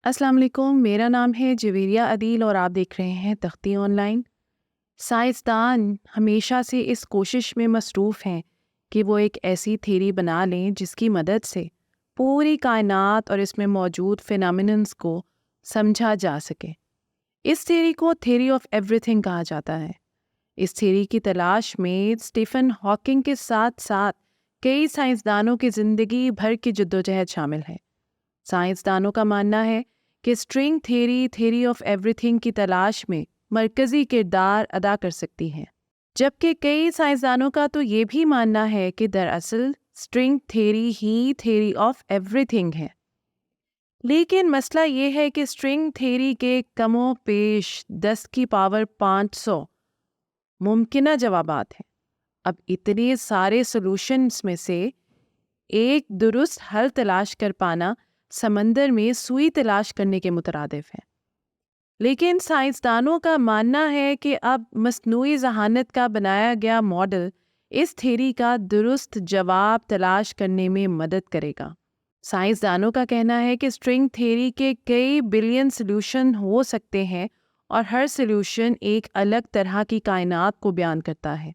السلام علیکم، میرا نام ہے جویریہ عدیل اور آپ دیکھ رہے ہیں تختی آن لائن۔ سائنسدان ہمیشہ سے اس کوشش میں مصروف ہیں کہ وہ ایک ایسی تھیری بنا لیں جس کی مدد سے پوری کائنات اور اس میں موجود فینامیننز کو سمجھا جا سکے۔ اس تھیری کو تھیری آف ایوری تھنگ کہا جاتا ہے۔ اس تھیری کی تلاش میں اسٹیفن ہاکنگ کے ساتھ ساتھ کئی سائنسدانوں کی زندگی بھر کی جدوجہد شامل ہے۔ سائنسدانوں کا ماننا ہے کہ string theory theory of every thing کی تلاش میں مرکزی کردار ادا کر سکتی ہے، جبکہ کئی سائنسدانوں کا تو یہ بھی ماننا ہے کہ دراصل string theory he theory of every thing ہے۔ لیکن مسئلہ یہ ہے کہ اسٹرنگ تھیری کے کم و بیش 10⁵ ممکنہ جوابات ہیں۔ اب اتنے سارے سولوشنز میں سے ایک درست حل تلاش کر پانا سمندر میں سوئی تلاش کرنے کے مترادف ہے۔ لیکن سائنسدانوں کا ماننا ہے کہ اب مصنوعی ذہانت کا بنایا گیا ماڈل اس تھیری کا درست جواب تلاش کرنے میں مدد کرے گا۔ سائنسدانوں کا کہنا ہے کہ اسٹرنگ تھیری کے کئی بلین سولوشن ہو سکتے ہیں اور ہر سولوشن ایک الگ طرح کی کائنات کو بیان کرتا ہے۔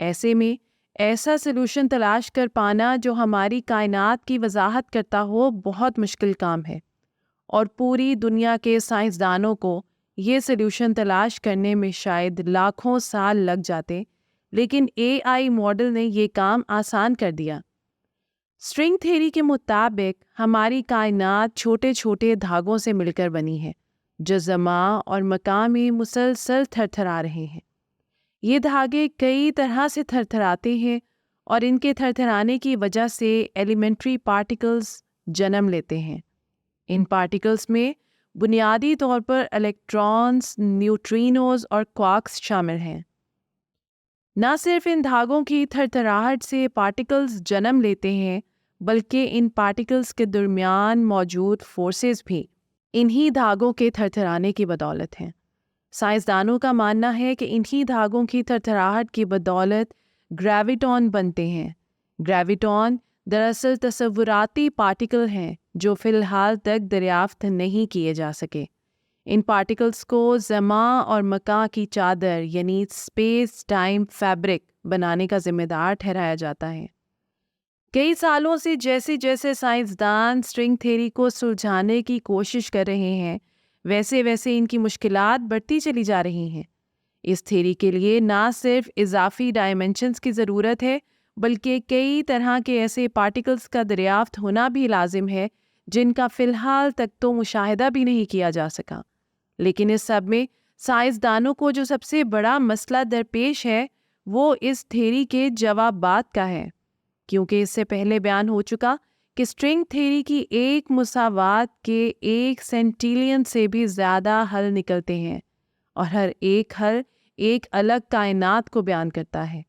ایسے میں ایسا سولوشن تلاش کر پانا جو ہماری کائنات کی وضاحت کرتا ہو بہت مشکل کام ہے، اور پوری دنیا کے سائنسدانوں کو یہ سولوشن تلاش کرنے میں شاید لاکھوں سال لگ جاتے، لیکن AI ماڈل نے یہ کام آسان کر دیا۔ اسٹرنگ تھیری کے مطابق ہماری کائنات چھوٹے چھوٹے دھاگوں سے مل کر بنی ہے جو زمان اور مکان میں مسلسل تھرتھرا رہے ہیں۔ یہ دھاگے کئی طرح سے تھرتھراتے ہیں اور ان کے تھرتھرانے کی وجہ سے ایلیمنٹری پارٹیکلز جنم لیتے ہیں۔ ان پارٹیکلز میں بنیادی طور پر الیکٹرانز، نیوٹرینوز اور کوارکس شامل ہیں۔ نہ صرف ان دھاگوں کی تھرتھراہٹ سے پارٹیکلز جنم لیتے ہیں، بلکہ ان پارٹیکلز کے درمیان موجود فورسز بھی انہی دھاگوں کے تھرتھرانے کی بدولت ہیں۔ سائنسدانوں کا ماننا ہے کہ انہی دھاگوں کی تھرتھراہٹ کی بدولت گریویٹون بنتے ہیں۔ گریویٹون دراصل تصوراتی پارٹیکل ہیں جو فی الحال تک دریافت نہیں کیے جا سکے۔ ان پارٹیکلز کو زمان اور مکان کی چادر یعنی اسپیس ٹائم فیبرک بنانے کا ذمہ دار ٹھہرایا جاتا ہے۔ کئی سالوں سے جیسے جیسے سائنسدان اسٹرنگ تھیری کو سلجھانے کی کوشش کر رہے ہیں، ویسے ویسے ان کی مشکلات بڑھتی چلی جا رہی ہیں۔ اس تھیری کے لیے نہ صرف اضافی ڈائمنشنز کی ضرورت ہے، بلکہ کئی طرح کے ایسے پارٹیکلز کا دریافت ہونا بھی لازم ہے جن کا فی الحال تک تو مشاہدہ بھی نہیں کیا جا سکا۔ لیکن اس سب میں سائنسدانوں کو جو سب سے بڑا مسئلہ درپیش ہے وہ اس تھیری کے جوابات کا ہے، کیونکہ اس سے پہلے بیان ہو چکا کہ اسٹرنگ تھیری کی ایک مساوات کے 1 سینٹیلین سے بھی زیادہ حل نکلتے ہیں، اور ہر ایک حل ایک الگ کائنات کو بیان کرتا ہے۔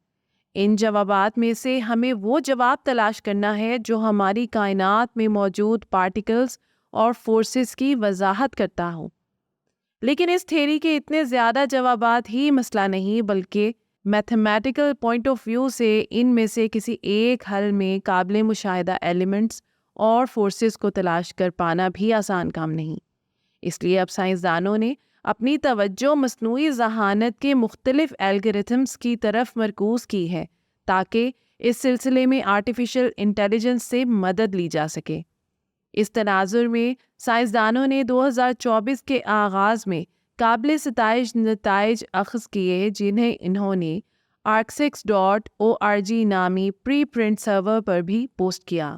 ان جوابات میں سے ہمیں وہ جواب تلاش کرنا ہے جو ہماری کائنات میں موجود پارٹیکلز اور فورسز کی وضاحت کرتا ہو۔ لیکن اس تھیری کے اتنے زیادہ جوابات ہی مسئلہ نہیں، بلکہ میتھمیٹیکل پوائنٹ آف ویو سے ان میں سے کسی ایک حل میں قابل مشاہدہ ایلیمنٹس اور فورسز کو تلاش کر پانا بھی آسان کام نہیں۔ اس لیے اب سائنسدانوں نے اپنی توجہ مصنوعی ذہانت کے مختلف الگورتھمز کی طرف مرکوز کی ہے تاکہ اس سلسلے میں آرٹیفیشل انٹیلیجنس سے مدد لی جا سکے۔ اس تناظر میں سائنسدانوں نے 2024 کے آغاز میں قابل ستائش نتائج اخذ کیے، جنہیں انہوں نے arcsix.org نامی پری پرنٹ سرور پر بھی پوسٹ کیا۔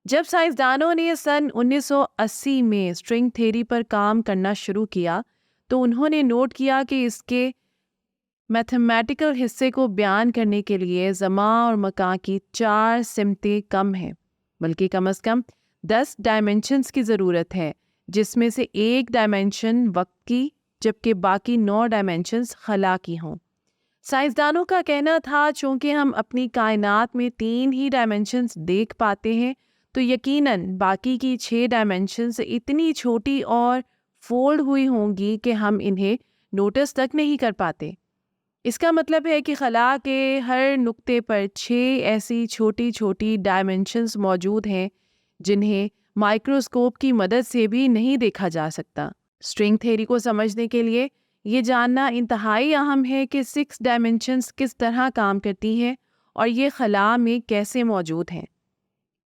جب سائنسدانوں نے سن 1980 میں اسٹرنگ تھیری پر کام کرنا شروع کیا تو انہوں نے نوٹ کیا کہ اس کے میتھمیٹیکل حصے کو بیان کرنے کے لیے زمان اور مکان کی 4 سمتیں کم ہیں، بلکہ کم از کم 10 ڈائمنشنز کی ضرورت ہے، جس میں سے ایک ڈائمنشن وقت کی جبکہ باقی 9 ڈائمنشنز خلا کی ہوں۔ سائنسدانوں کا کہنا تھا چونکہ ہم اپنی کائنات میں 3 ہی ڈائمنشنز دیکھ پاتے ہیں تو یقیناً باقی کی 6 ڈائمنشنز اتنی چھوٹی اور فولڈ ہوئی ہوں گی کہ ہم انہیں نوٹس تک نہیں کر پاتے۔ اس کا مطلب ہے کہ خلا کے ہر نقطے پر 6 ایسی چھوٹی چھوٹی ڈائمنشنز موجود ہیں जिन्हें माइक्रोस्कोप की मदद से भी नहीं देखा जा सकता। स्ट्रिंग थ्योरी को समझने के लिए ये जानना इंतहाई अहम है कि 6 डायमेंशंस किस तरह काम करती हैं और ये खला में कैसे मौजूद हैं,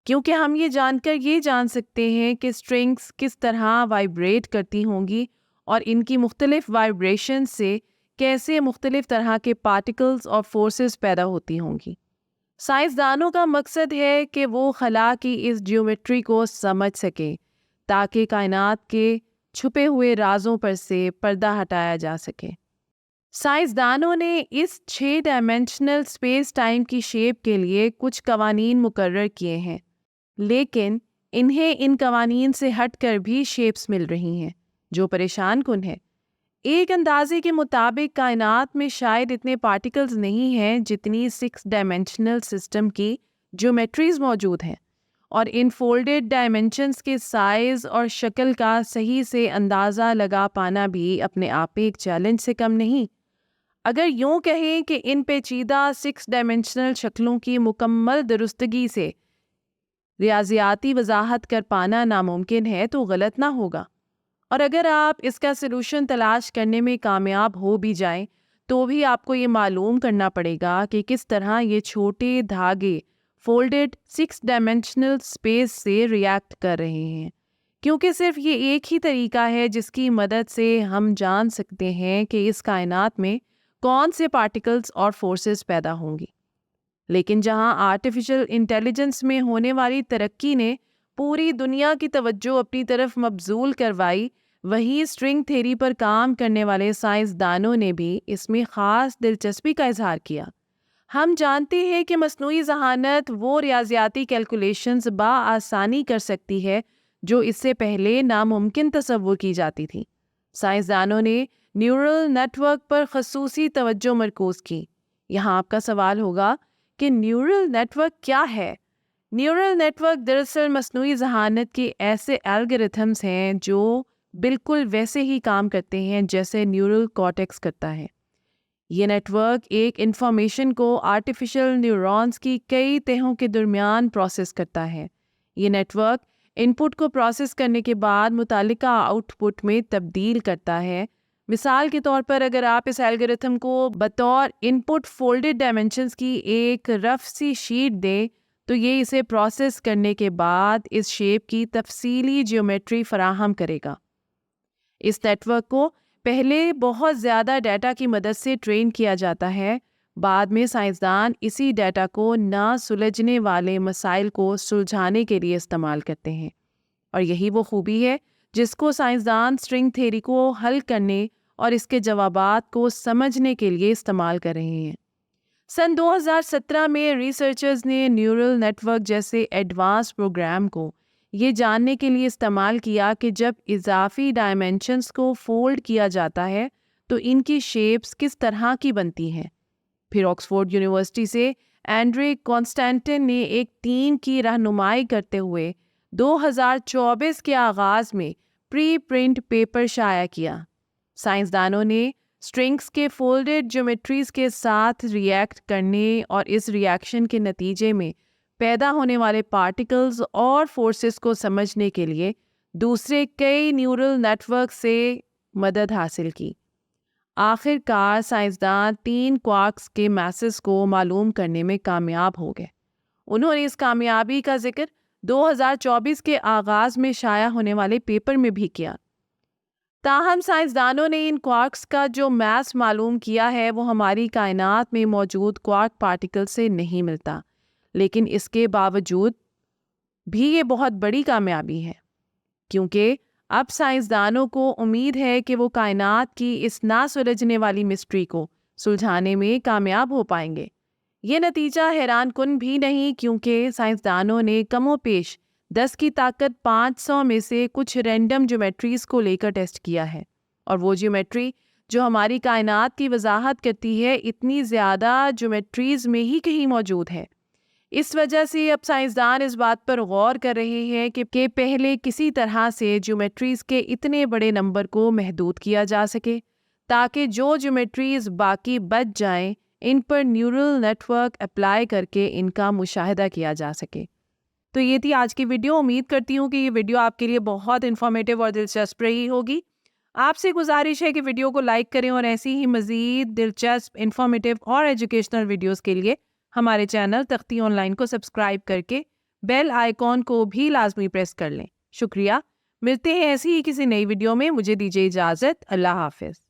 क्योंकि हम ये जानकर ये जान सकते हैं कि स्ट्रिंग्स किस तरह वाइब्रेट करती होंगी और इनकी मुख्तलिफ वाइब्रेशन से कैसे मुख्तलिफ तरह के पार्टिकल्स और फोर्सेस पैदा होती होंगी। साइंसदानों का मकसद है कि वो खला की इस ज्योमेट्री को समझ सकें ताकि कायनात के छुपे हुए राजों पर से पर्दा हटाया जा सके। साइंसदानों ने इस 6 डायमेंशनल स्पेस टाइम की शेप के लिए कुछ कवानीन मुकर्रर किए हैं, लेकिन इन्हें इन कवानीन से हटकर भी शेप्स मिल रही हैं जो परेशान कुन है। एक अंदाजे के मुताबिक कायनात में शायद इतने पार्टिकल्स नहीं हैं जितनी 6 डायमेंशनल सिस्टम की ज्योमेट्रीज मौजूद हैं, और इन फोल्डेड डायमेंशंस के साइज़ और शक्ल का सही से अंदाज़ा लगा पाना भी अपने आप में एक चैलेंज से कम नहीं। अगर यूँ कहें कि इन पेचीदा 6 डायमेंशनल शक्लों की मुकम्मल दुरुस्तगी से रियाजियाती वजाहत कर पाना नामुमकिन है तो गलत ना होगा, और अगर आप इसका सलूशन तलाश करने में कामयाब हो भी जाएं तो भी आपको ये मालूम करना पड़ेगा कि किस तरह ये छोटे धागे फोल्डेड 6 डायमेंशनल स्पेस से रिएक्ट कर रहे हैं, क्योंकि सिर्फ ये एक ही तरीका है जिसकी मदद से हम जान सकते हैं कि इस कायनात में कौन से पार्टिकल्स और फोर्सेस पैदा होंगी। लेकिन जहां आर्टिफिशियल इंटेलिजेंस में होने वाली तरक्की ने पूरी दुनिया की तवज्जो अपनी तरफ मबजूल करवाई, वहीं स्ट्रिंग थ्योरी पर काम करने वाले साइंसदानों ने भी इसमें ख़ास दिलचस्पी का इजहार किया। हम जानते हैं कि मस्नूई ज़हानत वो रियाजियाती कैलकुलेशंस आसानी कर सकती है जो इससे पहले नामुमकिन तसव्वुर की जाती थी। साइंसदानों ने न्यूरल नेटवर्क पर खसूसी तवज्जो मरकूज़ की। यहाँ आपका सवाल होगा कि न्यूरल नेटवर्क क्या है? न्यूरल नेटवर्क दरअसल मस्नूई ज़हानत के ऐसे एल्गोरिथम्स हैं जो बिल्कुल वैसे ही काम करते हैं जैसे न्यूरल कॉर्टेक्स करता है। ये नेटवर्क एक इंफॉर्मेशन को आर्टिफिशियल न्यूरॉन्स की कई तहों के दरमियान प्रोसेस करता है। ये नेटवर्क इनपुट को प्रोसेस करने के बाद मुतालिका आउटपुट में तब्दील करता है। मिसाल के तौर पर अगर आप इस एल्गोरिथम को बतौर इनपुट फोल्डेड डायमेंशंस की एक रफ सी शीट दें तो ये इसे प्रोसेस करने के बाद इस शेप की तफसीली ज्योमेट्री फराहम करेगा। इस नेटवर्क को पहले बहुत ज़्यादा डाटा की मदद से ट्रेन किया जाता है। बाद में साइंसदान इसी डाटा को ना सुलझने वाले मसाइल को सुलझाने के लिए इस्तेमाल करते हैं, और यही वो खूबी है जिसको साइंसदान स्ट्रिंग थ्योरी को हल करने और इसके जवाबात को समझने के लिए इस्तेमाल कर रहे हैं। सन 2017 में रिसर्चर्स ने न्यूरल नेटवर्क जैसे एडवांस प्रोग्राम को ये जानने के लिए इस्तेमाल किया कि जब इजाफी डायमेंशंस को फोल्ड किया जाता है तो इनकी शेप्स किस तरह की बनती हैं। फिर ऑक्सफोर्ड यूनिवर्सिटी से एंड्रे कॉन्स्टेंटिन ने एक टीम की रहनुमाई करते हुए 2024 के आगाज़ में प्री प्रिंट पेपर शाया किया। साइंसदानों ने स्ट्रिंग्स के फोल्डेड ज्योमेट्रीज के साथ रिएक्ट करने और इस रिएक्शन के नतीजे में पैदा होने वाले पार्टिकल्स और फोर्सेस को समझने के लिए दूसरे कई न्यूरल नेटवर्क से मदद हासिल की। आखिरकार साइंसदान 3 क्वार्क्स के मैसेज को मालूम करने में कामयाब हो गए। उन्होंने इस कामयाबी का जिक्र 2024 के आगाज़ में शाया होने वाले पेपर में भी किया। ताहम साइंसदानों ने इन क्वार्क्स का जो मैस मालूम किया है वो हमारी कायनात में मौजूद क्वार्क पार्टिकल से नहीं मिलता, लेकिन इसके बावजूद भी ये बहुत बड़ी कामयाबी है, क्योंकि अब साइंसदानों को उम्मीद है कि वो कायनात की इस ना सुलझने वाली मिस्ट्री को सुलझाने में कामयाब हो पाएंगे। ये नतीजा हैरान कुन भी नहीं, क्योंकि साइंसदानों ने कमोपेश 10 की ताकत 500 में से कुछ रैंडम ज्योमेट्रीज को लेकर टेस्ट किया है, और वो ज्योमेट्री जो हमारी कायनात की वजाहत करती है इतनी ज़्यादा ज्योमेट्रीज में ही कहीं मौजूद है। इस वजह से अब साइंसदान इस बात पर गौर कर रहे हैं कि पहले किसी तरह से ज्योमेट्रीज के इतने बड़े नंबर को महदूद किया जा सके ताकि जो ज्योमेट्रीज बाकी बच जाएं इन पर न्यूरल नेटवर्क अप्लाई करके इनका मुशाहिदा किया जा सके। تو یہ تھی آج کی ویڈیو. امید کرتی ہوں کہ یہ ویڈیو آپ کے لیے بہت انفارمیٹیو اور دلچسپ رہی ہوگی. آپ سے گزارش ہے کہ ویڈیو کو لائک کریں اور ایسی ہی مزید دلچسپ، انفارمیٹیو اور ایجوکیشنل ویڈیوز کے لیے ہمارے چینل تختی آن لائن کو سبسکرائب کر کے بیل آئیکن کو بھی لازمی پریس کر لیں. شکریہ. ملتے ہیں ایسی ہی کسی نئی ویڈیو میں. مجھے دیجیے اجازت. اللہ حافظ.